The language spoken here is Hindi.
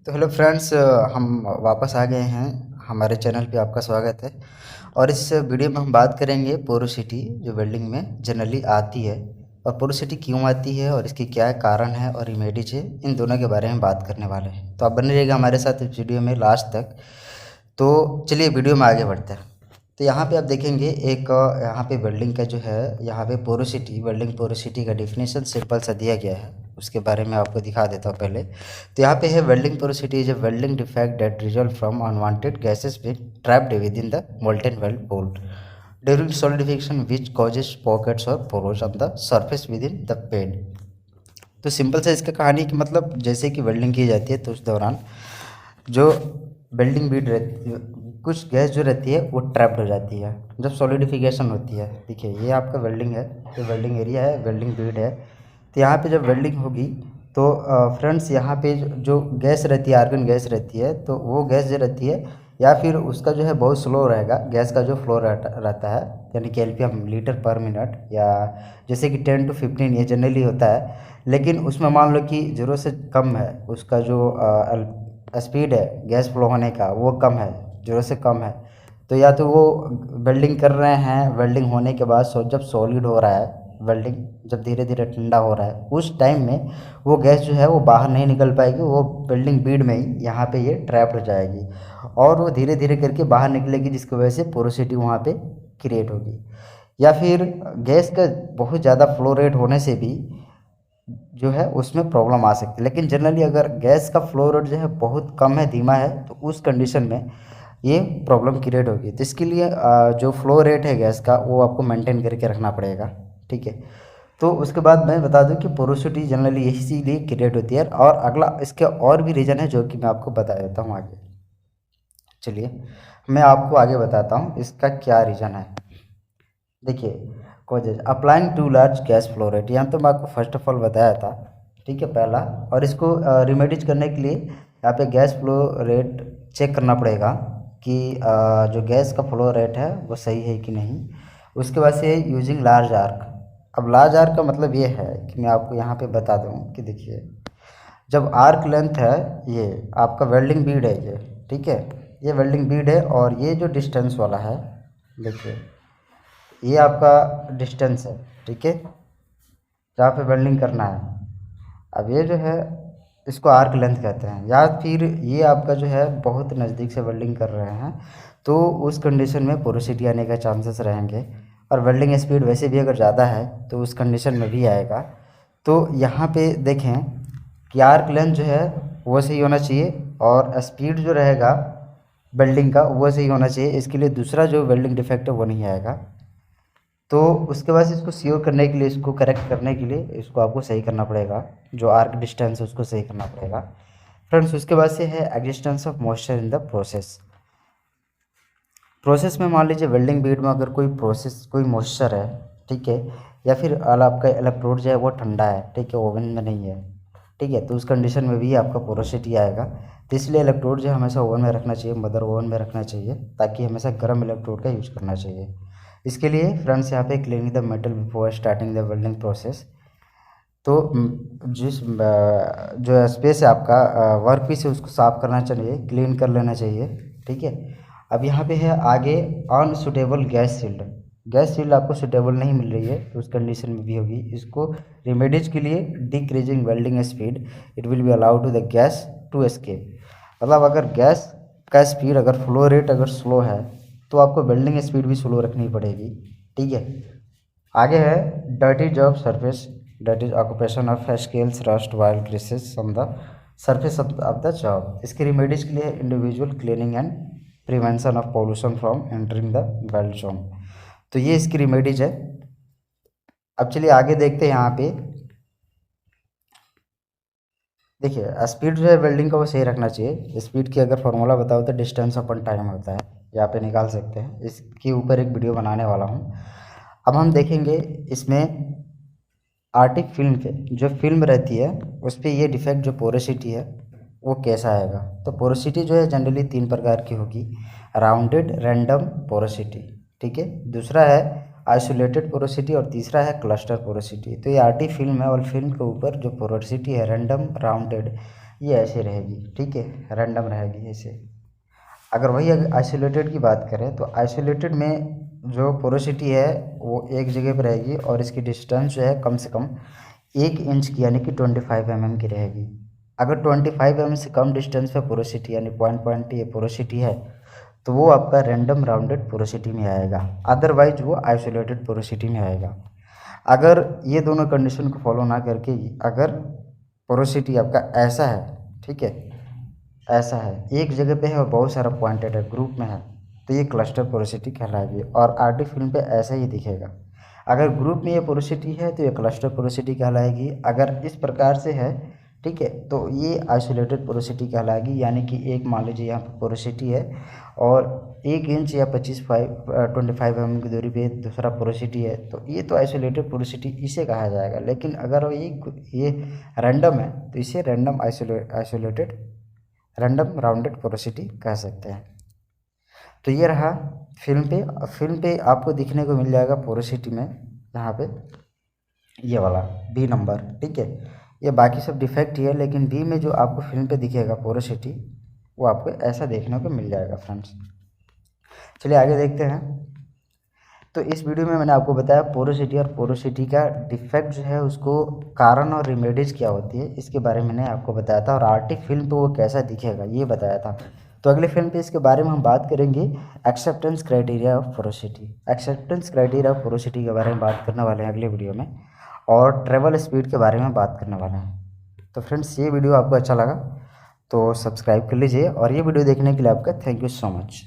तो हेलो फ्रेंड्स, हम वापस आ गए हैं। हमारे चैनल पे आपका स्वागत है। और इस वीडियो में हम बात करेंगे पोरोसिटी जो वेल्डिंग में जनरली आती है, और पोरोसिटी क्यों आती है और इसकी क्या कारण है और रेमेडीज है, इन दोनों के बारे में बात करने वाले हैं। तो आप बने रहिएगा हमारे साथ इस वीडियो में लास्ट तक। तो चलिए वीडियो में आगे बढ़ते हैं। तो यहाँ पे आप देखेंगे एक यहाँ पे वेल्डिंग का जो है, यहाँ पे पोरोसिटी, वेल्डिंग पोरोसिटी का डिफिनेशन सिंपल सा दिया गया है, उसके बारे में आपको दिखा देता हूँ पहले। तो यहाँ पे है welding porosity is a welding defect that result from unwanted gases being trapped within the molten weld pool during solidification which causes pockets or pores on the surface within the pen. तो सिंपल सा इसका कहानी कि मतलब जैसे कि वेल्डिंग की जाती है तो उस दौरान जो वेल्डिंग बीड रहती है, कुछ गैस जो रहती है वो ट्रैप्ड हो जाती है जब सॉलिडिफिकेशन होती है। देखिए ये आपका वेल्डिंग है, ये वेल्डिंग एरिया है, वेल्डिंग बीड है। तो यहाँ पे जब वेल्डिंग होगी तो फ्रेंड्स यहाँ पे जो गैस रहती है, आर्गन गैस रहती है, तो वो गैस जो रहती है या फिर उसका जो है बहुत स्लो रहेगा, गैस का जो फ्लो रहता है, यानी कि एलपीएम लीटर पर मिनट, या जैसे कि 10 to 15 ये जनरली होता है। लेकिन उसमें मान लो कि ज़रूरत से कम है, उसका जो स्पीड है गैस फ्लो होने का वो कम है, ज़रूरत से कम है। तो या तो वो वेल्डिंग कर रहे हैं, वेल्डिंग होने के बाद जब सॉलिड हो रहा है, वेल्डिंग जब धीरे धीरे ठंडा हो रहा है, उस टाइम में वो गैस जो है वो बाहर नहीं निकल पाएगी, वो वेल्डिंग बीड में ही यहाँ पे ये ट्रैप्ड हो जाएगी और वो धीरे धीरे करके बाहर निकलेगी, जिसकी वजह से पोरोसिटी वहाँ पे क्रिएट होगी। या फिर गैस का बहुत ज़्यादा फ्लो रेट होने से भी जो है उसमें प्रॉब्लम आ सकती है। लेकिन जनरली अगर गैस का फ्लो रेट जो है बहुत कम है, धीमा है, तो उस कंडीशन में ये प्रॉब्लम क्रिएट होगी। तो इसके लिए जो फ्लो रेट है गैस का वो आपको मेंटेन करके रखना पड़ेगा, ठीक है। तो उसके बाद मैं बता दूं कि पोरोसिटी जनरली इसीलिए क्रिएट होती है। और अगला इसके और भी रीज़न है जो कि मैं आपको बता देता हूँ आगे। चलिए मैं आपको आगे बताता हूँ इसका क्या रीज़न है। देखिए causes applying to large gas flow rate, यहाँ तो मैं आपको फर्स्ट ऑफ ऑल बताया था, ठीक है, पहला। और इसको रिमेडीज करने के लिए यहाँ पे गैस फ्लो रेट चेक करना पड़ेगा कि जो गैस का फ्लो रेट है वो सही है कि नहीं। उसके बाद से यूजिंग लार्ज आर्क। अब लार्ज आर्क का मतलब ये है कि मैं आपको यहाँ पे बता दूँ कि देखिए जब आर्क लेंथ है, ये आपका वेल्डिंग बीड है ये, ठीक है, ये वेल्डिंग बीड है और ये जो डिस्टेंस वाला है, देखिए ये आपका डिस्टेंस है, ठीक है, जहाँ पे वेल्डिंग करना है। अब ये जो है इसको आर्क लेंथ कहते हैं। या फिर ये आपका जो है बहुत नज़दीक से वेल्डिंग कर रहे हैं तो उस कंडीशन में पोरोसिटी आने का चांसेस रहेंगे। और वेल्डिंग स्पीड वैसे भी अगर ज़्यादा है तो उस कंडीशन में भी आएगा। तो यहाँ पे देखें कि आर्क लेंथ जो है वो सही होना चाहिए और स्पीड जो रहेगा वेल्डिंग का वो सही होना चाहिए। इसके लिए दूसरा जो वेल्डिंग डिफेक्ट है वो नहीं आएगा। तो उसके बाद इसको सियोर करने के लिए, इसको करेक्ट करने के लिए इसको आपको सही करना पड़ेगा, जो आर्क डिस्टेंस है उसको सही करना पड़ेगा फ्रेंड्स। उसके बाद से है existence of moisture in the process. Process में मान लीजिए वेल्डिंग बीड में अगर कोई मॉइस्चर है, ठीक है, या फिर आपका इलेक्ट्रोड जो है वो ठंडा है, ठीक है, ओवन में नहीं है, ठीक है, तो उस कंडीशन में भी आपका पोरोसिटी आएगा। तो इसलिए इलेक्ट्रोड जो है हमेशा ओवन में रखना चाहिए, मदर ओवन में रखना चाहिए, ताकि हमेशा गर्म इलेक्ट्रोड का यूज़ करना चाहिए। इसके लिए फ्रेंड्स यहाँ पे cleaning the metal before starting the welding process. तो जो स्पेस है आपका वर्क पीस है उसको साफ करना चाहिए, क्लीन कर लेना चाहिए, ठीक है। अब यहाँ पे है आगे unsuitable gas shield. Gas shield आपको सुटेबल नहीं मिल रही है तो उस कंडीशन में भी होगी। इसको रिमेडीज के लिए decreasing welding speed it will be allowed to the gas to escape. मतलब अगर गैस का स्पीड, अगर फ्लो रेट अगर स्लो है तो आपको वेल्डिंग स्पीड भी स्लो रखनी पड़ेगी, ठीक है। आगे है dirty job surface, that is occupation of scales rust while greases on the surface of the job. इसके रिमेडीज के लिए individual cleaning and prevention of pollution from entering the weld zone. तो ये इसकी रिमेडीज है। अब चलिए आगे देखते हैं। यहाँ पे देखिए स्पीड जो है वेल्डिंग का वो सही रखना चाहिए। स्पीड की अगर फार्मूला बताओ तो डिस्टेंस अपन टाइम होता है, यहाँ पे निकाल सकते हैं। इसके ऊपर एक वीडियो बनाने वाला हूँ। अब हम देखेंगे इसमें आर्टिक फिल्म पे जो फिल्म रहती है उस पर ये डिफेक्ट जो पोरोसिटी है वो कैसा आएगा। तो पोरोसिटी जो है जनरली 3 प्रकार की होगी, राउंडेड, रैंडम, पोरोसिटी, ठीक है। दूसरा है आइसोलेटेड पोरोसिटी और तीसरा है क्लस्टर पोरोसिटी। तो ये आर्टिक फिल्म है और फिल्म के ऊपर जो पोरोसिटी है रैंडम, राउंडेड ये ऐसे रहेगी, ठीक है, रैंडम रहेगी ऐसे। अगर वही अगर आइसोलेटेड की बात करें तो आइसोलेटेड में जो पोरोसिटी है वो एक जगह पर रहेगी और इसकी डिस्टेंस जो है कम से कम 1 इंच की यानी कि 25 mm की रहेगी। अगर 25 mm से कम डिस्टेंस पे पोरोसिटी यानी पॉइंट ये पोरोसिटी है तो वो आपका रैंडम राउंडेड पोरोसिटी में आएगा, अदरवाइज वो आइसोलेटेड पोरोसिटी में आएगा। अगर ये दोनों कंडीशन को फॉलो ना करके अगर पोरोसिटी आपका ऐसा है, ठीक है, ऐसा है, एक जगह पे है और बहुत सारा पॉइंटेड है, ग्रुप में है, तो ये क्लस्टर पोरोसिटी कहलाएगी और आरटी फिल्म पे ऐसा ही दिखेगा। अगर ग्रुप में ये पोरोसिटी है तो ये क्लस्टर पोरोसिटी कहलाएगी। अगर इस प्रकार से है, ठीक है, तो ये आइसोलेटेड पोरोसिटी कहलाएगी। यानी कि एक मान लीजिए यहाँ पर पोरोसिटी है और 1 इंच या 25 mm की दूरी पे दूसरा पोरोसिटी है, तो ये तो आइसोलेटेड पोरोसिटी इसे कहा जाएगा। लेकिन अगर ये रैंडम है तो इसे random isolated random rounded porosity कह सकते हैं। तो ये रहा फिल्म पे आपको दिखने को मिल जाएगा पोरोसिटी में यहाँ पे ये वाला बी नंबर, ठीक है। ये बाकी सब डिफेक्ट ही है, लेकिन बी में जो आपको फिल्म पे दिखेगा पोरोसिटी वो आपको ऐसा देखने को मिल जाएगा फ्रेंड्स। चलिए आगे देखते हैं। तो इस वीडियो में मैंने आपको बताया पोरोसिटी और पोरोसिटी का डिफेक्ट जो है उसको कारण और रेमेडीज क्या होती है इसके बारे में मैंने आपको बताया था, और आरटी फिल्म पे वो कैसा दिखेगा ये बताया था। तो अगले फिल्म पे इसके बारे में हम बात करेंगे acceptance criteria of porosity. Acceptance criteria of porosity के बारे में बात करने वाले हैं अगले वीडियो में, और ट्रेवल स्पीड के बारे में बात करने वाले हैं। तो फ्रेंड्स ये वीडियो आपको अच्छा लगा तो सब्सक्राइब कर लीजिए, और ये वीडियो देखने के लिए आपका थैंक यू सो मच।